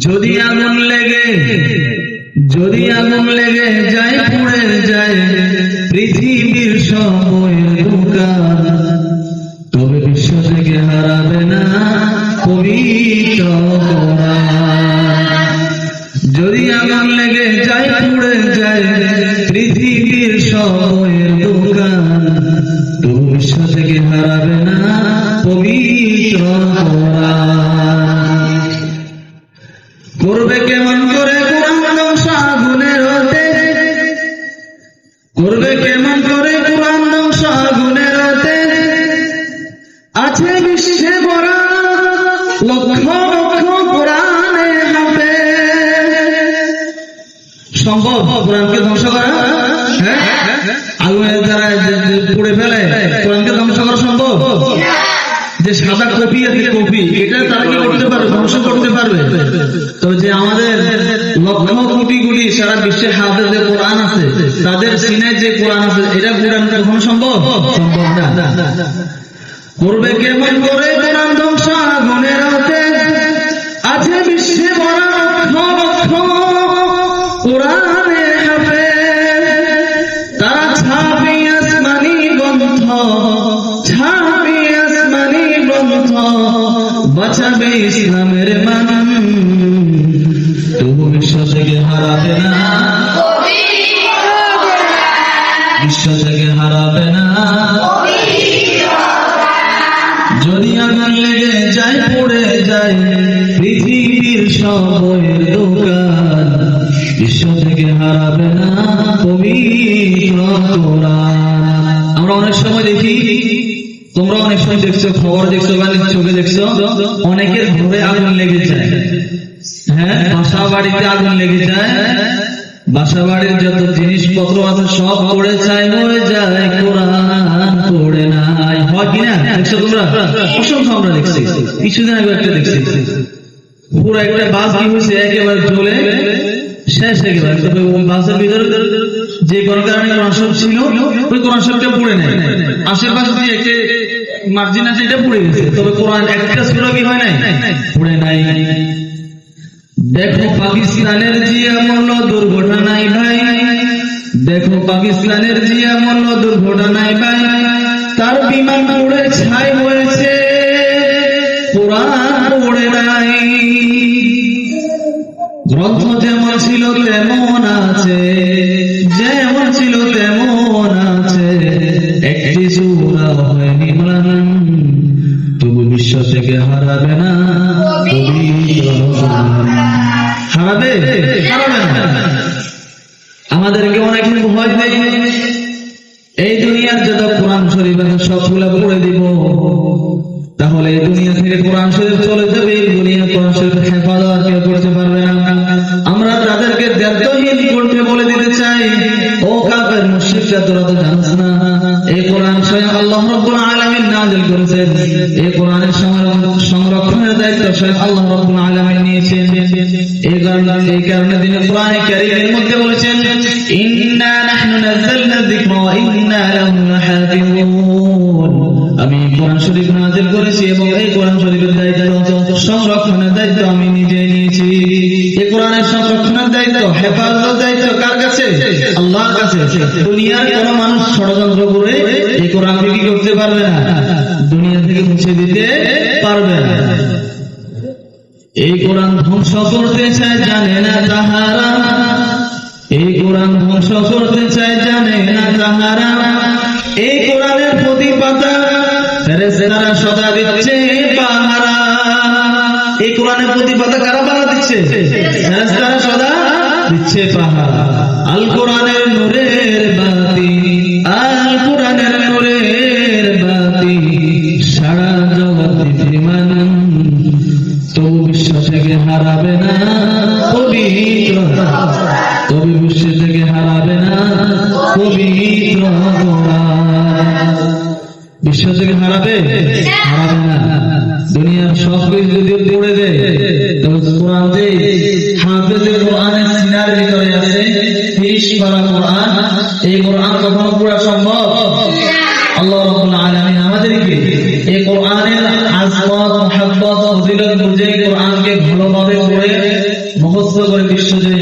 যদি আগুন লেগে যায় পুড়ে যায় পৃথিবীর সময়ের দোকান, তবে বিশ্ব থেকে হারাবে না পবিত্র কোরআন। যদি আগুন লেগে যায় পুড়ে যায় পৃথিবীর সময়ের দোকান, তবে বিশ্ব থেকে হারাবে না পবিত্র কোরআন। করবে কেমন করে কোরআন ধ্বংস আগুনের হতে, করবে কেমন করে কোরআন ধ্বংস আগুনের হতে, আছে বিশ্বে ভরা লক্ষ লক্ষ কোরআনে হাতে। সম্ভব কোরআনকে ধ্বংস করা? হ্যাঁ, আগুনের দ্বারা পুড়ে ফেলে কোরআনকে ধ্বংস করা সম্ভব? যে সাদা কপি আছে, কপি এটা তারা কি করতে পারবে? ধ্বংস করতে পারবে। তবে যে আমাদের লক্ষ কোটি কোটি সারা বিশ্বে হাফেজে কোরআন আছে, তাদের সিনায় যে কোরআন আছে, এটা কোরআন কখনো সম্ভব? সম্ভব না। করবে কেমন করে কোরআন ধ্বংস আগুনের হাতে, আছে বিশ্বে ভরা লক্ষ লক্ষ কোরআনে হাতে। তারা ছাপি আসমানি গ্রন্থ, ছাপি আসমানি গ্রন্থ, বাঁচাবে ইসলামের মান, তবু বিশ্ব থেকে হারাবে না, বিশ্ব থেকে হারাবে না। যদি আগুন লেগে যায় পুড়ে যায় পৃথিবীর সময়ের দোকান, বিশ্ব থেকে হারাবে না পবিত্র কোরআন। আমরা অনেক সময় দেখি, তোমরা অনেক সময় দেখছো, খবর দেখছো বা চোখে দেখছো, অনেকের ঘরে আগুন লেগে যায়। হ্যাঁ, বাসা বাড়িতে আগুন লেগে যায়, বাসা বাড়ির যত জিনিসপত্র আছে সব পড়ে ছাই হয়ে যায়, কোরআন পড়ে নাই। হয় কিনা? দেখছো তোমরা? অসংখ্য আমরা দেখছি। কিছুদিন আগে একটা দেখছি, পুরো একটা বাস কি হয়েছে, একেবারে জ্বলে শেষ একেবারে। তবে বাসের ভিতরে যে কোনো কারণে কোরআন শরীফ ছিল, ওই কোরআন শরীফটা পড়ে নাই। আশেপাশে দিয়ে একটা মার্জিন আছে, এটা পড়ে গেছে, তবে কোরআন একটা সূরা কি হয় নাই? পড়ে নাই। দেখো পাকিস্তানের জিয়া মরল দুর্ঘটনায় ভাই, দেখো পাকিস্তানের জিয়া মরল দুর্ঘটনায় ভাই, তার বিমান পড়ে ছাই হয়েছে, কোরআন পড়ে নাই। গ্রন্থ যেমন ছিল তেমন আছে, যেমন ছিল তেমন আছে, একটি সূরা হয়নি ম্লান, তবু বিশ্ব থেকে হারাবে না পবিত্র কোরআন। হারাবে? হারাবে না। আমাদেরকে অনেকে ভয় দেয়, এই দুনিয়ার যত কোরআন শরীফ আছে সবগুলা পড়ে দিব, তাহলে এই দুনিয়া থেকে কোরআন শরীফ চলে যাবে, এই দুনিয়া কোরআন শরীফ হেফাজত কেউ করতে পারবে না। আমরা তাদেরকে দায়িত্বহীন করতে বলে দিতে চাই, ও কাফের মুশরিকরা, তোরা তো জানিস না এই কোরআন স্বয়ং আল্লাহ রাব্বুল আলামিন নাযিল করেছেন, এই কোরআনের সংরক্ষণের দায়িত্ব স্বয়ং আল্লাহ রাব্বুল আলামিন নিয়েছেন। এই কারণে তিনি কোরআনে কারীমের মধ্যে বলেছেন, ইন্না নাহনু নাযালনা যিকরা ওয়া ইন্না লাহু লাহাফিজুন। আমি কোরআন শরীফ নাযিল করেছি এবং এই কোরআন শরীফের দায়িত্ব, সংরক্ষণের দায়িত্ব আমি নিজে নিয়েছি। এই কোরআনের সংরক্ষণের দায়িত্ব, হেফাজতের দায়িত্ব কার কাছে? আল্লাহর কাছে। দুনিয়ার কোন মানুষ ষড়যন্ত্র করে এই কোরআনকে কি করতে পারবে না? দুনিয়া থেকে মুছে দিতে পারবে না। এই কোরআন ধ্বংস করতে চায় জানে না তাহারা, এই কোরআন ধ্বংস করতে চায় জানে না তাহারা, এই কোরআনের প্রতি পাতা ফেরেশতারা সদা দিচ্ছে পাহারা। এই কোরআনের প্রতি পাতা কারা পাহারা দিচ্ছে? ফেরেশতারা সদা দিচ্ছে পাহারা। আল কোরআনের নূরের বাতি, আল কোরআনের নূরের বাতি, সারা জগৎ বিমান, তবু বিশ্ব থেকে হারাবে না পবিত্র, তবু বিশ্ব থেকে হারাবে না পবিত্র কোরআন। বিশ্ব থেকে হারাবে? হারাবে না। দুনিয়ার সব কিছু যদি পড়ে দেয়, তবে কোরআন যে হাফেজে কোরআনের সিনার ভিতরে আছে, 30 পারা কোরআন, এই কোরআন কখনো পড়া সম্ভব? আল্লাহ রাব্বুল আলামিন আমাদেরকে এই কোরআনের আজমত, মুহাব্বত, ফজিলত বুঝে কোরআনকে ভালোভাবে পড়ে মুখস্থ করে বিশ্বজয়ী